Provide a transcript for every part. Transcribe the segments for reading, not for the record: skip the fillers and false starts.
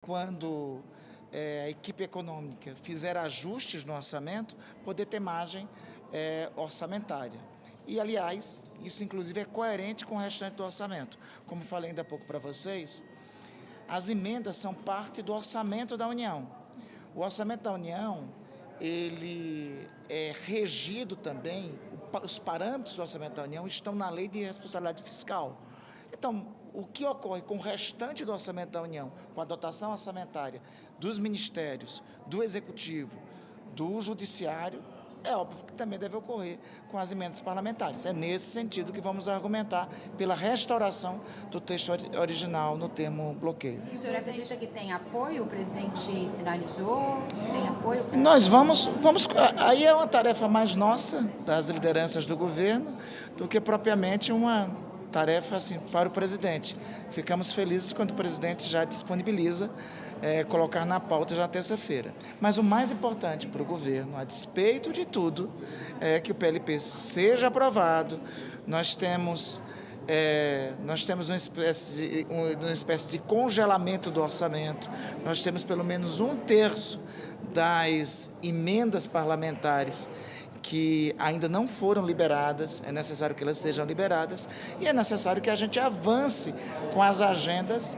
quando a equipe econômica fizer ajustes no orçamento, poder ter margem orçamentária. E, aliás, isso inclusive é coerente com o restante do orçamento. Como falei ainda há pouco para vocês, as emendas são parte do orçamento da União. O orçamento da União, ele é regido também, os parâmetros do orçamento da União estão na Lei de Responsabilidade Fiscal. Então, o que ocorre com o restante do orçamento da União, com a dotação orçamentária dos ministérios, do Executivo, do Judiciário, é óbvio que também deve ocorrer com as emendas parlamentares. É nesse sentido que vamos argumentar pela restauração do texto original no termo bloqueio. E o senhor acredita que tem apoio? O presidente sinalizou que tem apoio? Nós vamos... Aí é uma tarefa mais nossa, das lideranças do governo, do que propriamente uma tarefa assim, para o presidente. Ficamos felizes quando o presidente já disponibiliza colocar na pauta já terça-feira. Mas o mais importante para o governo, a despeito de tudo, é que o PLP seja aprovado. Nós temos uma espécie de congelamento do orçamento. Nós temos pelo menos 1/3 das emendas parlamentares que ainda não foram liberadas, é necessário que elas sejam liberadas e é necessário que a gente avance com as agendas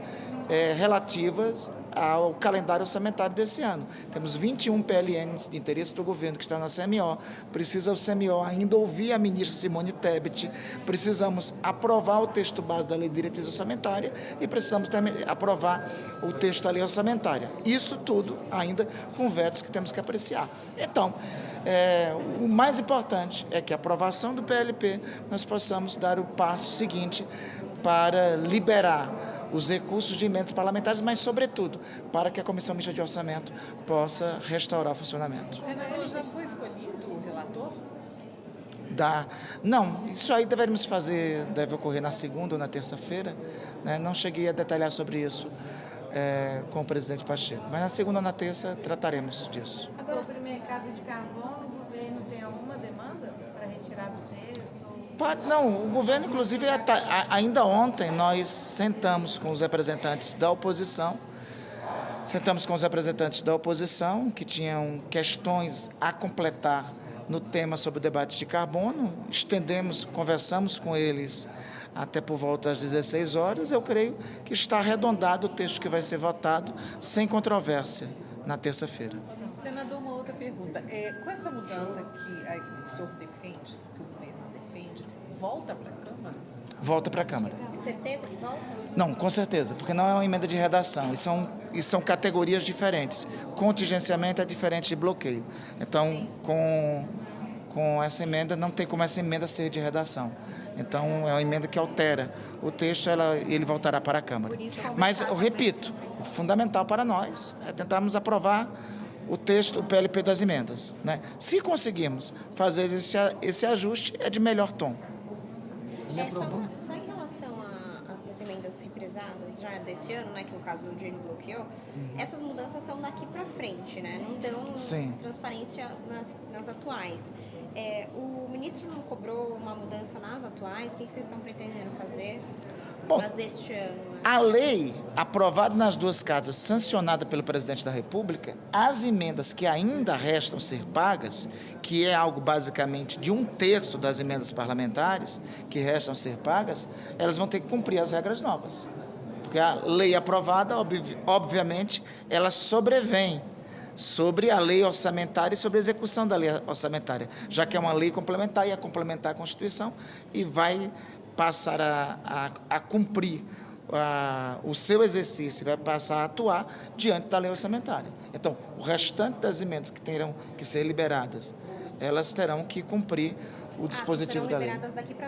relativas ao calendário orçamentário desse ano. Temos 21 PLNs de interesse do governo que está na CMO, precisa o CMO ainda ouvir a ministra Simone Tebet, precisamos aprovar o texto base da Lei de Diretriz Orçamentária e precisamos também aprovar o texto da Lei Orçamentária. Isso tudo ainda com vetos que temos que apreciar. Então, o mais importante é que a aprovação do PLP nós possamos dar o passo seguinte para liberar os recursos de emendas parlamentares, mas, sobretudo, para que a Comissão Mista de Orçamento possa restaurar o funcionamento. Senador, já foi escolhido o relator? Não, isso aí deve ocorrer na segunda ou na terça-feira, né? Não cheguei a detalhar sobre isso com o presidente Pacheco, mas na segunda ou na terça trataremos disso. Sobre o mercado de carbono, o governo tem alguma demanda para retirar do texto? Não, o governo, inclusive, ainda ontem nós sentamos com os representantes da oposição, que tinham questões a completar no tema sobre o debate de carbono, conversamos com eles até por volta das 16 horas, eu creio que está arredondado o texto que vai ser votado sem controvérsia na terça-feira. Senador, uma outra pergunta. Com essa mudança que o senhor defende, que o governo defende, volta para a Câmara? Volta para a Câmara. Certeza que volta? Não, com certeza, porque não é uma emenda de redação, e são categorias diferentes. Contingenciamento é diferente de bloqueio. Então, com essa emenda, não tem como essa emenda ser de redação. Então, é uma emenda que altera o texto, ele voltará para a Câmara. Mas, eu repito, o fundamental para nós é tentarmos aprovar o texto, o PLP das emendas, né? Se conseguirmos fazer esse ajuste, é de melhor tom. Só em relação às emendas represadas já desse ano, né, que no caso o Dino bloqueou, essas mudanças são daqui para frente, né? Não dão transparência nas atuais. O ministro não cobrou uma mudança nas atuais? O que vocês estão pretendendo fazer nas deste ano? Né? A lei, aprovada nas duas casas, sancionada pelo presidente da República, as emendas que ainda restam ser pagas, que é algo basicamente de 1/3 das emendas parlamentares que restam ser pagas, elas vão ter que cumprir as regras novas. Porque a lei aprovada, obviamente, ela sobrevém sobre a lei orçamentária e sobre a execução da lei orçamentária, já que é uma lei complementar, ia complementar a Constituição e vai passar a cumprir o seu exercício, vai passar a atuar diante da lei orçamentária. Então, o restante das emendas que terão que ser liberadas, elas terão que cumprir o dispositivo da lei. Serão liberadas daqui para